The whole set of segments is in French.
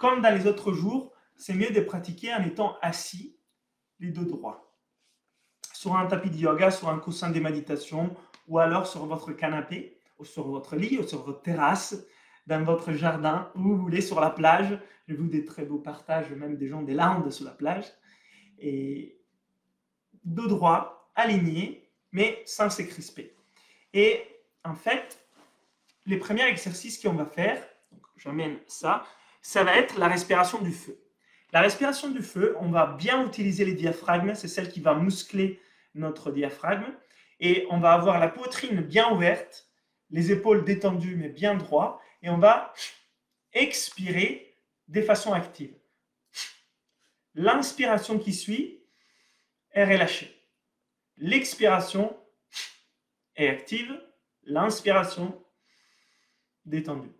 comme dans les autres jours, c'est mieux de pratiquer en étant assis, les dos droits. Sur un tapis de yoga, sur un coussin de méditation, ou alors sur votre canapé, ou sur votre lit, ou sur votre terrasse, dans votre jardin, où vous voulez, sur la plage. J'ai vu des très beaux partages, même des gens des Landes sur la plage. Et dos droit, aligné, mais sans se crisper. Et en fait, les premiers exercices qu'on va faire, donc j'amène ça, ça va être la respiration du feu. La respiration du feu, on va bien utiliser les diaphragmes, c'est celle qui va muscler notre diaphragme, et on va avoir la poitrine bien ouverte, les épaules détendues mais bien droites, et on va expirer de façon active. L'inspiration qui suit est relâchée. L'expiration est active, l'inspiration détendue.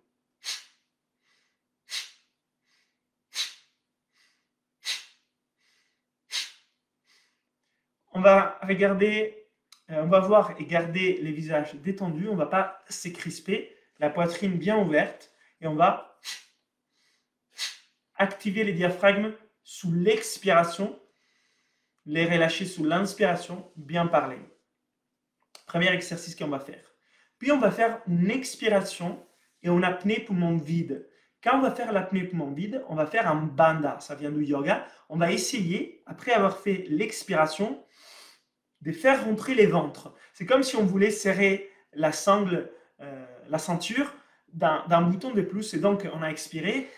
On va regarder, on va voir et garder les visages détendus, on ne va pas s'écrisper, la poitrine bien ouverte, et on va activer les diaphragmes sous l'expiration, les relâcher sous l'inspiration, bien parler. Premier exercice qu'on va faire. Puis on va faire une expiration et une apnée poumon vide. Quand on va faire l'apnée poumon vide, on va faire un bandha, ça vient du yoga. On va essayer, après avoir fait l'expiration, de faire rentrer les ventres. C'est comme si on voulait serrer la sangle, la ceinture d'un bouton de plus. Et donc, on a expiré,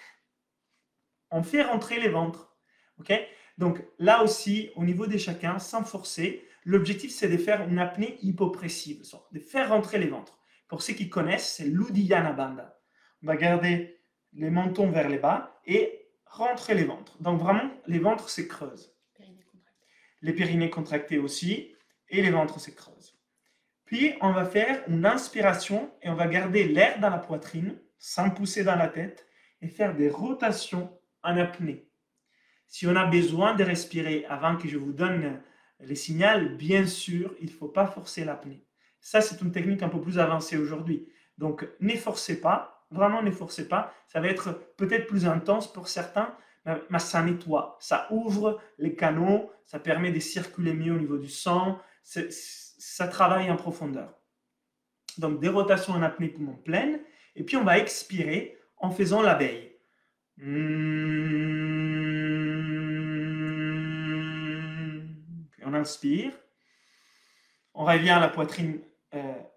on fait rentrer les ventres. Okay? Donc, là aussi, au niveau de chacun, sans forcer, l'objectif, c'est de faire une apnée hypopressive, de faire rentrer les ventres. Pour ceux qui connaissent, c'est l'Uddiyana Bandha. On va garder les mentons vers les bas et rentrer les ventres. Donc, vraiment, les ventres se creusent. Les périnées contractés aussi. Et les ventres se creusent. Puis, on va faire une inspiration et on va garder l'air dans la poitrine, sans pousser dans la tête, et faire des rotations en apnée. Si on a besoin de respirer avant que je vous donne les signaux, bien sûr, il ne faut pas forcer l'apnée. Ça, c'est une technique un peu plus avancée aujourd'hui. Donc, ne forcez pas, vraiment ne forcez pas. Ça va être peut-être plus intense pour certains, mais ça nettoie, ça ouvre les canaux, ça permet de circuler mieux au niveau du sang, ça travaille en profondeur. Donc, des rotations en apnée poumon pleine, et puis on va expirer en faisant l'abeille. Puis on inspire, on revient à la poitrine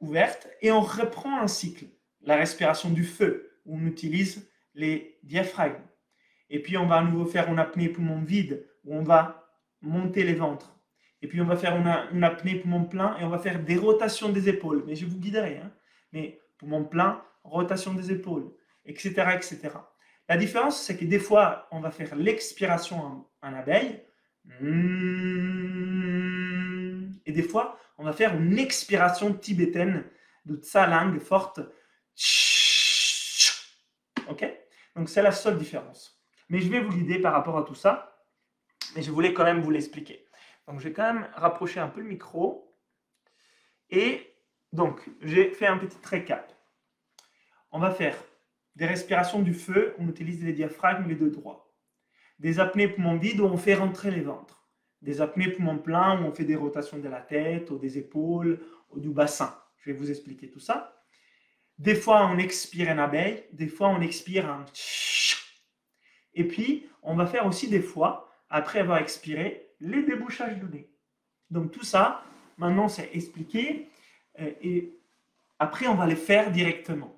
ouverte et on reprend un cycle, la respiration du feu, où on utilise les diaphragmes. Et puis on va à nouveau faire une apnée poumon vide, où on va monter les ventres. Et puis on va faire une apnée poumon plein et on va faire des rotations des épaules. Mais je vous guiderai. Hein. Mais poumon plein, rotation des épaules, etc., etc. La différence, c'est que des fois, on va faire l'expiration en abeille. Et des fois, on va faire une expiration tibétaine de sa langue forte. Ok? Donc, c'est la seule différence. Mais je vais vous guider par rapport à tout ça. Mais je voulais quand même vous l'expliquer. Donc, je vais quand même rapprocher un peu le micro. Et donc, j'ai fait un petit récap. On va faire des respirations du feu, on utilise les diaphragmes, les deux droits. Des apnées poumons vides où on fait rentrer les ventres. Des apnées poumons pleins où on fait des rotations de la tête, ou des épaules, ou du bassin. Je vais vous expliquer tout ça. Des fois, on expire en abeille, des fois, on expire en... Et puis, on va faire aussi des fois, après avoir expiré, les débouchages du nez. Donc tout ça, maintenant, c'est expliqué. Et après, on va les faire directement.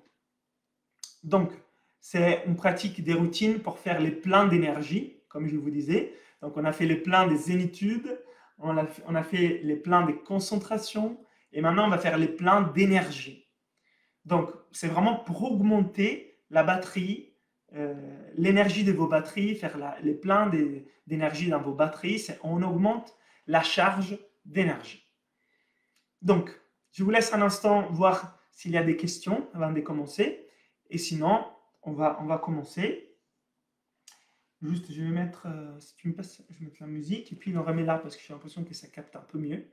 Donc, c'est une pratique des routines pour faire les pleins d'énergie, comme je vous disais. Donc, on a fait les pleins des zénitudes, on a fait les pleins des concentrations, et maintenant, on va faire les pleins d'énergie. Donc, c'est vraiment pour augmenter la batterie, l'énergie de vos batteries, faire les pleins d'énergie dans vos batteries, on augmente la charge d'énergie. Donc, je vous laisse un instant voir s'il y a des questions avant de commencer. Et sinon, on va commencer. Juste, je vais mettre, si tu me passes, je vais mettre la musique et puis on remet là parce que j'ai l'impression que ça capte un peu mieux.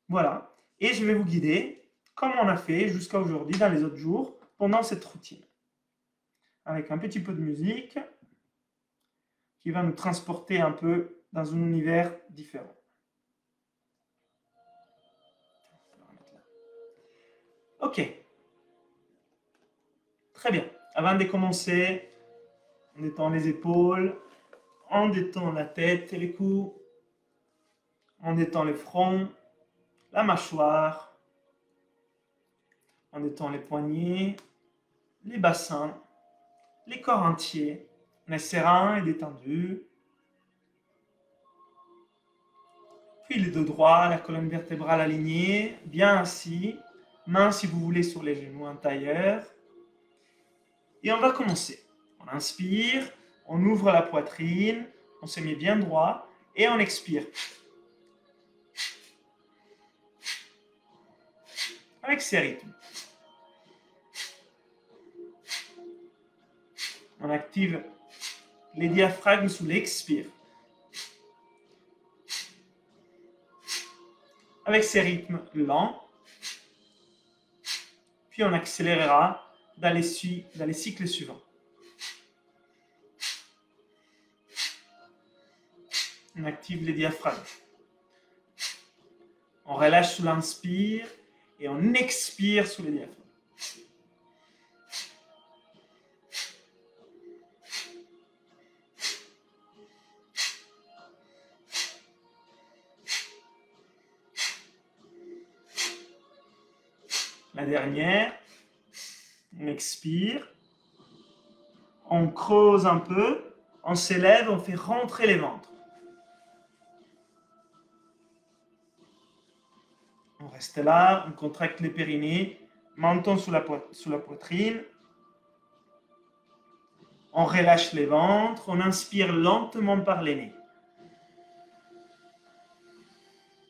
Voilà. Et je vais vous guider comme on a fait jusqu'à aujourd'hui dans les autres jours pendant cette routine. avec un petit peu de musique qui va nous transporter un peu dans un univers différent. Ok. Très bien. Avant de commencer, on détend les épaules, on détend la tête et les coups, on détend le front, la mâchoire, on détend les poignets, les bassins, les corps entiers. On est serein et détendu. Puis les dos droits, la colonne vertébrale alignée, bien assis. Mains si vous voulez sur les genoux en tailleur. Et on va commencer. On inspire, on ouvre la poitrine, on se met bien droit et on expire. Avec ces rythmes. On active les diaphragmes sous l'expire. Avec ces rythmes lents, puis on accélérera dans les cycles suivants. On active les diaphragmes. On relâche sous l'inspire et on expire sous les diaphragmes. La dernière, on expire, on creuse un peu, on s'élève, on fait rentrer les ventres. On reste là, on contracte les périnées, menton sous la poitrine. On relâche les ventres, on inspire lentement par les nez.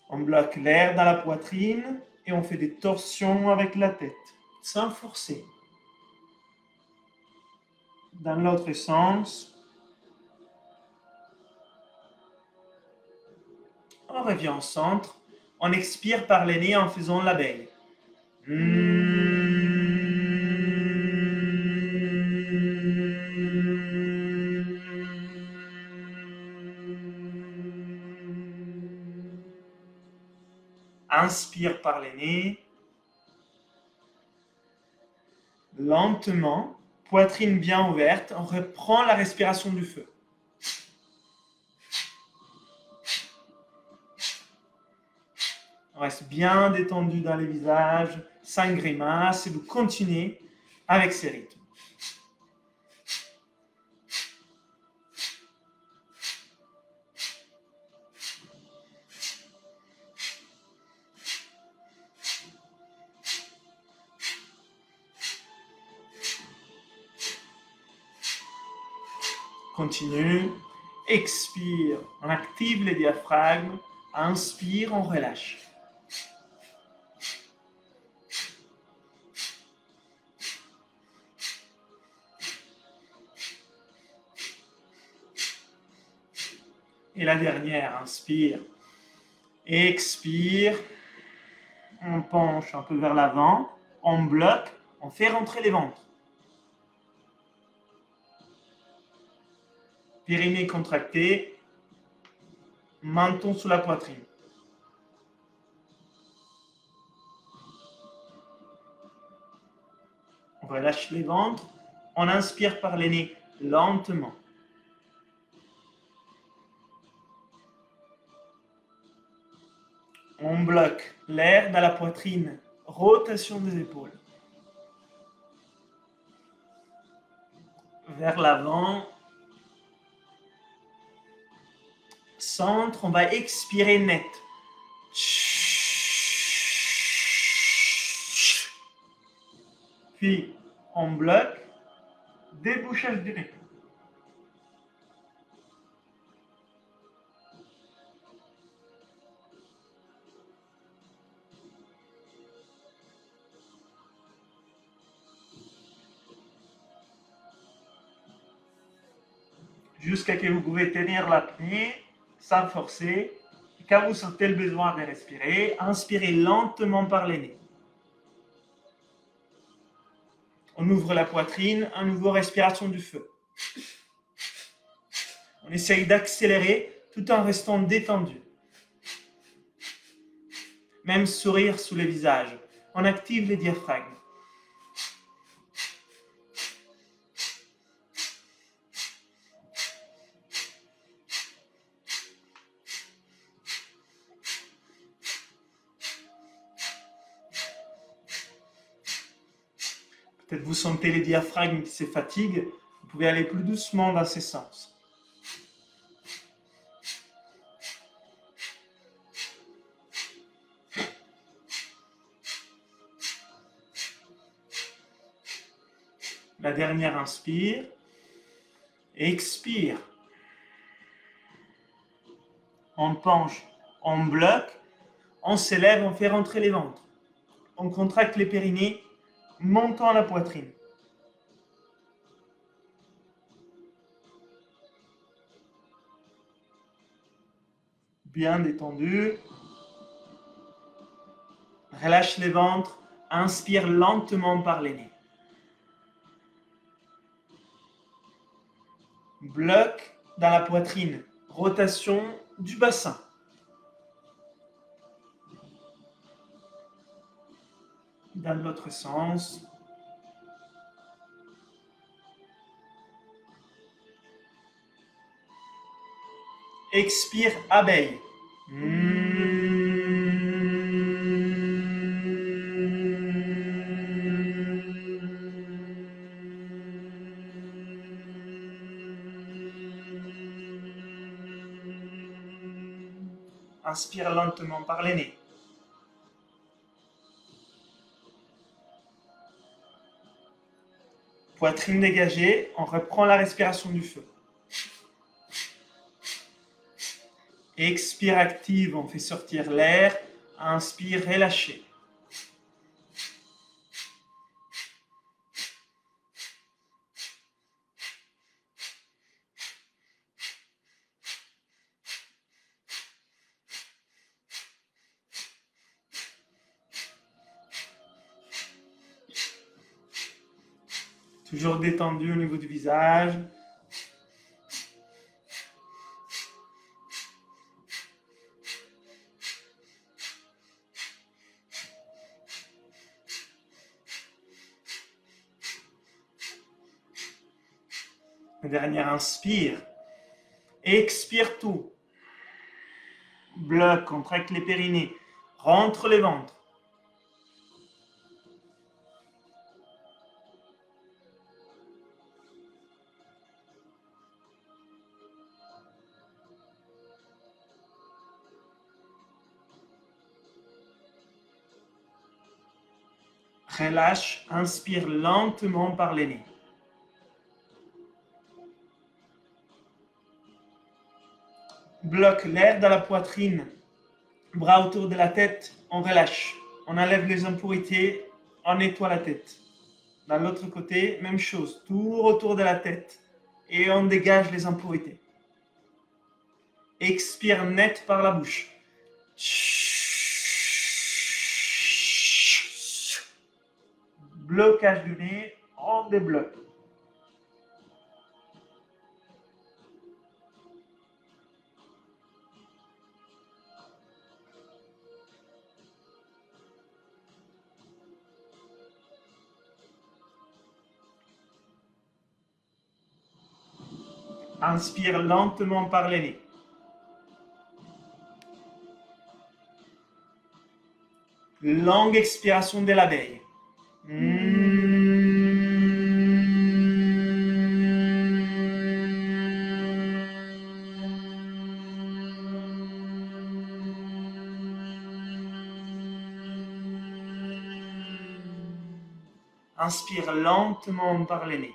On bloque l'air dans la poitrine et on fait des torsions avec la tête, sans forcer. Dans l'autre sens, on revient au centre. On expire par les nez en faisant l'abeille. Inspire par les nez. Lentement, poitrine bien ouverte, on reprend la respiration du feu. On reste bien détendu dans les visages, sans grimace, et vous continuez avec ces rythmes. Continue, expire, on active les diaphragmes, inspire, on relâche. Et la dernière, inspire, expire, on penche un peu vers l'avant, on bloque, on fait rentrer les ventres. Périnée contracté, menton sous la poitrine. On relâche les ventres, on inspire par les nez lentement. On bloque l'air dans la poitrine, rotation des épaules. Vers l'avant. Centre, on va expirer net. Puis, on bloque, débouchage du nez. Jusqu'à ce que vous pouvez tenir l'apnée sans forcer. Et quand vous sentez le besoin de respirer, inspirez lentement par les nez. On ouvre la poitrine, à nouveau respiration du feu. On essaye d'accélérer tout en restant détendu. Même sourire sous le visage. On active le diaphragme. Peut-être vous sentez les diaphragmes qui se fatiguent. Vous pouvez aller plus doucement dans ce sens. La dernière inspire. Expire. On penche, on bloque, on s'élève, on fait rentrer les ventres. On contracte les périnées, montant la poitrine. Bien détendu. Relâche les ventres, inspire lentement par les nez. Bloc dans la poitrine, rotation du bassin. Dans l'autre sens. Expire, abeille. Inspire lentement par les nez. Poitrine dégagée, on reprend la respiration du feu. Expire active, on fait sortir l'air. Inspire, relâchez. Toujours détendu au niveau du visage. Dernière inspire. Expire tout. Bloc, contracte les périnées. Rentre les ventres. Relâche, inspire lentement par les nez. Bloque l'air dans la poitrine, bras autour de la tête, on relâche. On enlève les impuretés, on nettoie la tête. Dans l'autre côté, même chose, tour autour de la tête et on dégage les impuretés. Expire net par la bouche. Blocage du nez, on débloque. Inspire lentement par les nez. Longue expiration de l'abeille. Inspire lentement par les nez.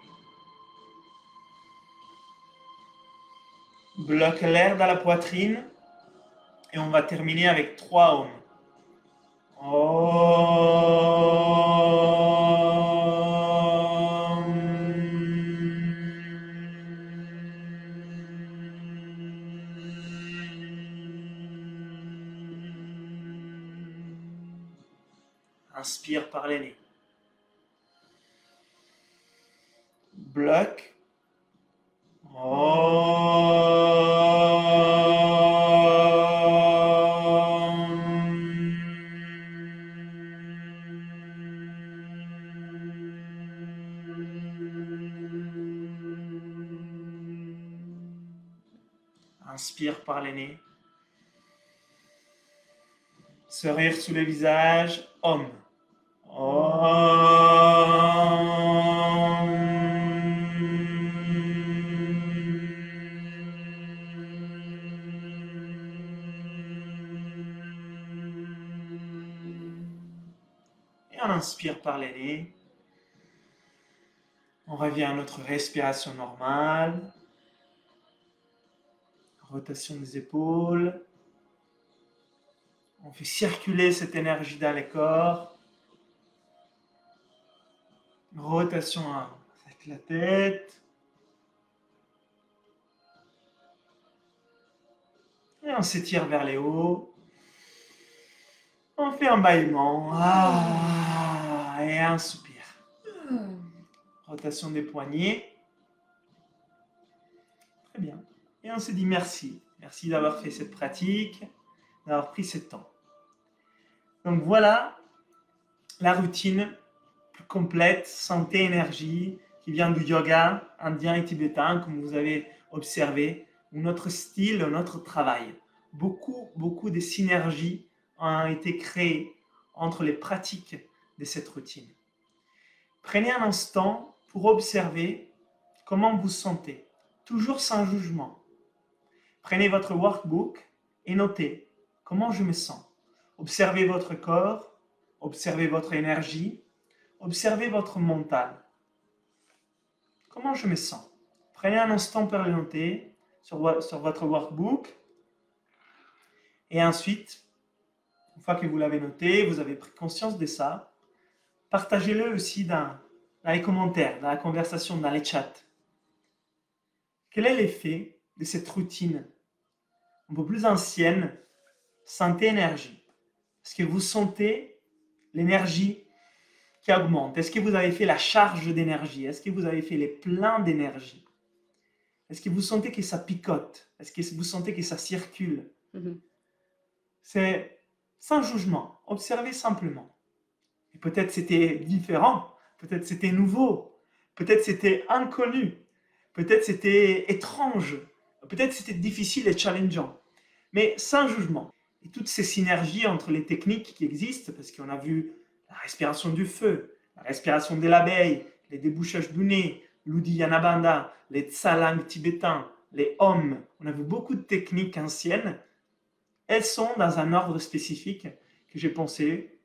Bloque l'air dans la poitrine et on va terminer avec 3 ohms. Inspire par les nez. bloc. Inspire par les nez. Sourire sous le visage. Om. Et on inspire par les nez. On revient à notre respiration normale. Rotation des épaules. On fait circuler cette énergie dans le corps. Rotation avec la tête. Et on s'étire vers les hauts. On fait un bâillement. Et un soupir. Rotation des poignets. Très bien. Et on se dit merci. Merci d'avoir fait cette pratique, d'avoir pris ce temps. Donc voilà la routine plus complète, santé, énergie, qui vient du yoga indien et tibétain, comme vous avez observé, ou notre style, notre travail. Beaucoup de synergies ont été créées entre les pratiques de cette routine. Prenez un instant pour observer comment vous sentez, toujours sans jugement. Prenez votre workbook et notez comment je me sens. Observez votre corps, observez votre énergie, observez votre mental. Comment je me sens? Prenez un instant pour le noter sur votre workbook. Et ensuite, une fois que vous l'avez noté, vous avez pris conscience de ça, partagez-le aussi dans les commentaires, dans la conversation, dans les chats. Quel est l'effet de cette routine un peu plus ancienne, santé-énergie? Est-ce que vous sentez l'énergie qui augmente? Est-ce que vous avez fait la charge d'énergie? Est-ce que vous avez fait les pleins d'énergie? Est-ce que vous sentez que ça picote? Est-ce que vous sentez que ça circule? C'est sans jugement, observez simplement. Et peut-être c'était différent, peut-être c'était nouveau, peut-être c'était inconnu, peut-être c'était étrange, peut-être c'était difficile et challengeant, mais sans jugement. Et toutes ces synergies entre les techniques qui existent, parce qu'on a vu la respiration du feu, la respiration de l'abeille, les débouchages du nez, l'Uddiyana Bandha, les tsalang tibétains, les Om, on a vu beaucoup de techniques anciennes. Elles sont dans un ordre spécifique que j'ai pensé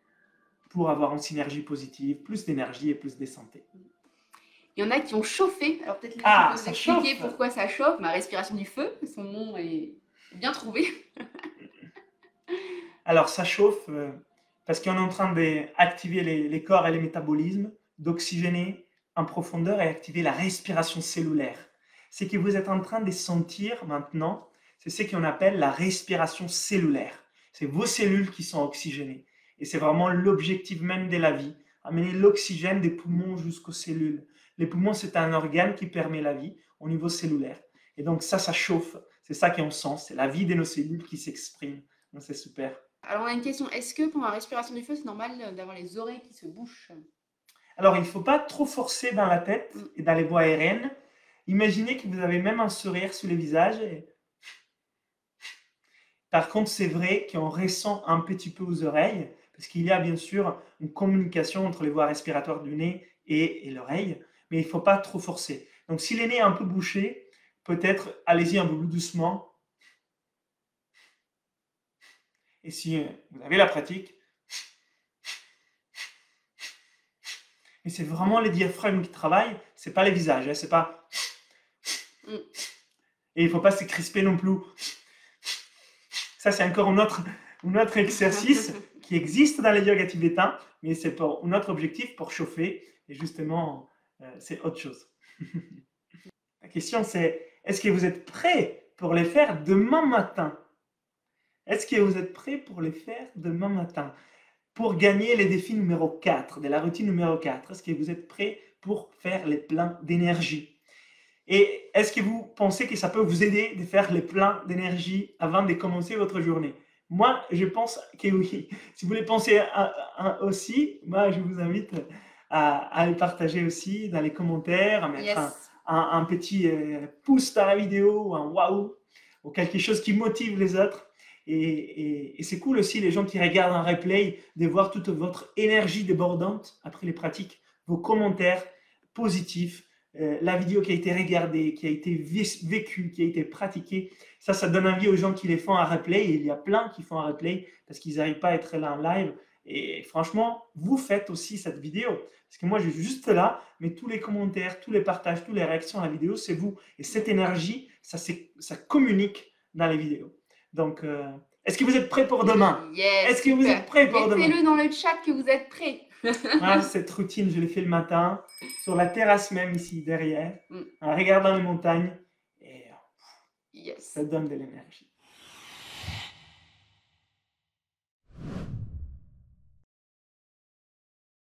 pour avoir une synergie positive, plus d'énergie et plus de santé. Il y en a qui ont chauffé. Alors peut-être là, tu peux nous expliquer pourquoi ça chauffe. Ma respiration du feu, son nom est bien trouvé. Alors ça chauffe parce qu'on est en train d'activer les corps et les métabolismes, d'oxygéner en profondeur et activer la respiration cellulaire. C'est que vous êtes en train de sentir maintenant, c'est ce qu'on appelle la respiration cellulaire. C'est vos cellules qui sont oxygénées. Et c'est vraiment l'objectif même de la vie, amener l'oxygène des poumons jusqu'aux cellules. Les poumons, c'est un organe qui permet la vie au niveau cellulaire. Et donc ça chauffe. C'est ça qu'on sent. C'est la vie de nos cellules qui s'exprime. Donc c'est super. Alors on a une question. Est-ce que pour la respiration du feu, c'est normal d'avoir les oreilles qui se bouchent? Alors il ne faut pas trop forcer dans la tête et dans les voies aériennes. Imaginez que vous avez même un sourire sur le visage. Par contre, c'est vrai qu'on ressent un petit peu aux oreilles, parce qu'il y a bien sûr une communication entre les voies respiratoires du nez et l'oreille, mais il ne faut pas trop forcer. Donc si le nez est un peu bouché, peut-être allez-y un peu plus doucement. Et si vous avez la pratique, et c'est vraiment les diaphragmes qui travaillent, c'est pas les visages, c'est pas. Et il ne faut pas se crisper non plus. Ça, c'est encore un autre exercice qui existe dans les yoga tibétains, mais c'est pour un autre objectif, pour chauffer. Et justement, c'est autre chose. La question, c'est, est-ce que vous êtes prêts pour les faire demain matin? Est-ce que vous êtes prêts pour les faire demain matin? Pour gagner les défis numéro 4, de la routine numéro 4, est-ce que vous êtes prêts pour faire les pleins d'énergie. Et est-ce que vous pensez que ça peut vous aider de faire les pleins d'énergie avant de commencer votre journée? Moi, je pense que oui. Si vous voulez penser aussi, moi, je vous invite à le partager aussi dans les commentaires, à mettre un petit pouce dans la vidéo, un waouh, ou quelque chose qui motive les autres. Et c'est cool aussi, les gens qui regardent un replay, de voir toute votre énergie débordante après les pratiques, vos commentaires positifs, la vidéo qui a été regardée, qui a été vécue, qui a été pratiquée. Ça donne envie aux gens qui les font un replay. Et il y a plein qui font un replay parce qu'ils n'arrivent pas à être là en live. Et franchement, vous faites aussi cette vidéo. Parce que moi, je suis juste là, mais tous les commentaires, tous les partages, toutes les réactions à la vidéo, c'est vous. Et cette énergie, ça communique dans les vidéos. Donc, est-ce que vous êtes prêts pour demain? Yes, est-ce que vous êtes prêts pour demain? Mettez-le dans le chat que vous êtes prêts. Cette routine, je l'ai fait le matin, sur la terrasse même ici, derrière, en regardant les montagnes. Et ça donne de l'énergie.